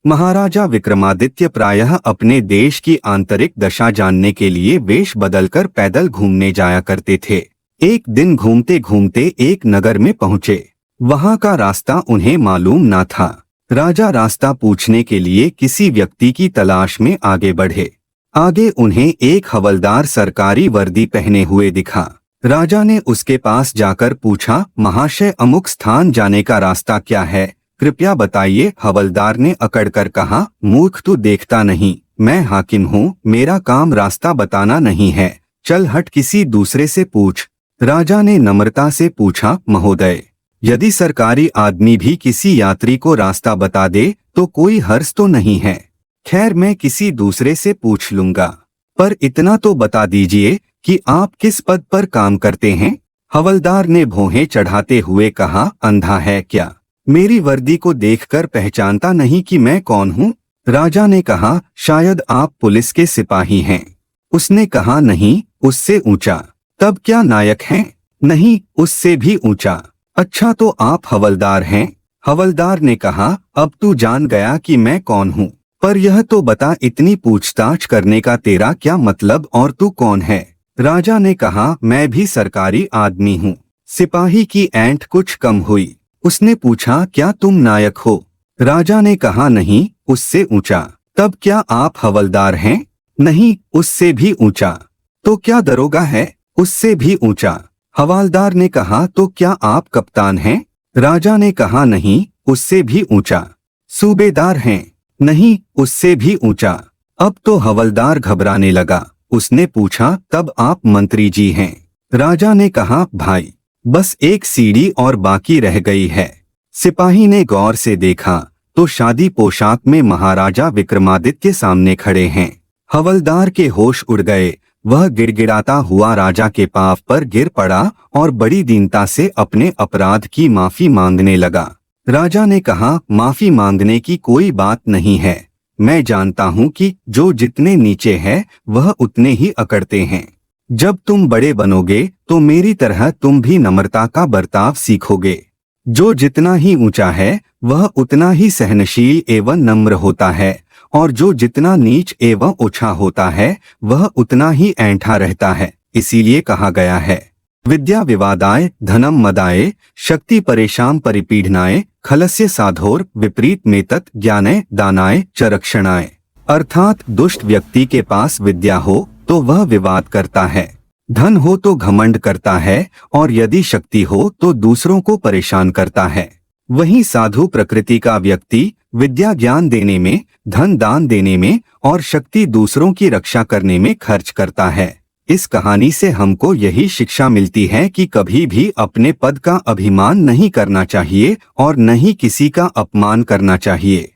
महाराजा विक्रमादित्य प्रायः अपने देश की आंतरिक दशा जानने के लिए वेश बदलकर पैदल घूमने जाया करते थे। एक दिन घूमते घूमते एक नगर में पहुँचे। वहाँ का रास्ता उन्हें मालूम न था। राजा रास्ता पूछने के लिए किसी व्यक्ति की तलाश में आगे बढ़े। आगे उन्हें एक हवलदार सरकारी वर्दी पहने हुए दिखा। राजा ने उसके पास जाकर पूछा, महाशय अमुक स्थान जाने का रास्ता क्या है, कृपया बताइए। हवलदार ने अकड़कर कहा, मूर्ख तू देखता नहीं, मैं हाकिम हूँ, मेरा काम रास्ता बताना नहीं है, चल हट किसी दूसरे से पूछ। राजा ने नम्रता से पूछा, महोदय यदि सरकारी आदमी भी किसी यात्री को रास्ता बता दे तो कोई हर्ज तो नहीं है, खैर मैं किसी दूसरे से पूछ लूंगा, पर इतना तो बता दीजिए कि आप किस पद पर काम करते हैं। हवलदार ने भौहें चढ़ाते हुए कहा, अंधा है क्या, मेरी वर्दी को देखकर पहचानता नहीं कि मैं कौन हूँ। राजा ने कहा, शायद आप पुलिस के सिपाही हैं। उसने कहा, नहीं, उससे ऊंचा। तब क्या नायक हैं? नहीं, उससे भी ऊंचा। अच्छा तो आप हवलदार हैं? हवलदार ने कहा, अब तू जान गया कि मैं कौन हूँ, पर यह तो बता इतनी पूछताछ करने का तेरा क्या मतलब और तू कौन है। राजा ने कहा, मैं भी सरकारी आदमी हूँ। सिपाही की ऐंठ कुछ कम हुई। उसने पूछा, क्या तुम नायक हो? राजा ने कहा, नहीं, उससे ऊंचा। तब क्या आप हवलदार हैं? नहीं, उससे भी ऊंचा। तो क्या दरोगा है? उससे भी ऊंचा। हवलदार ने कहा, तो क्या आप कप्तान हैं? राजा ने कहा, नहीं, उससे भी ऊंचा। सूबेदार हैं? नहीं, उससे भी ऊंचा। अब तो हवलदार घबराने लगा। उसने पूछा, तब आप मंत्री जी हैं? राजा ने कहा, भाई बस एक सीढ़ी और बाकी रह गई है। सिपाही ने गौर से देखा तो शादी पोशाक में महाराजा विक्रमादित्य सामने खड़े हैं। हवलदार के होश उड़ गए। वह गिड़गिड़ाता हुआ राजा के पांव पर गिर पड़ा और बड़ी दीनता से अपने अपराध की माफी मांगने लगा। राजा ने कहा, माफी मांगने की कोई बात नहीं है, मैं जानता हूँ कि जो जितने नीचे है वह उतने ही अकड़ते हैं। जब तुम बड़े बनोगे तो मेरी तरह तुम भी नम्रता का बर्ताव सीखोगे। जो जितना ही ऊंचा है वह उतना ही सहनशील एवं नम्र होता है, और जो जितना नीच एवं ओछा होता है वह उतना ही ऐंठा रहता है। इसीलिए कहा गया है, विद्या विवादाय धनम मदाय शक्ति परेशान परिपीडनाय खलस्य साधोर विपरीत मेतत ज्ञानय दानाय च रक्षणाय। अर्थात दुष्ट व्यक्ति के पास विद्या हो तो वह विवाद करता है, धन हो तो घमंड करता है, और यदि शक्ति हो तो दूसरों को परेशान करता है। वहीं साधु प्रकृति का व्यक्ति विद्या ज्ञान देने में, धन दान देने में और शक्ति दूसरों की रक्षा करने में खर्च करता है। इस कहानी से हमको यही शिक्षा मिलती है कि कभी भी अपने पद का अभिमान नहीं करना चाहिए और न ही किसी का अपमान करना चाहिए।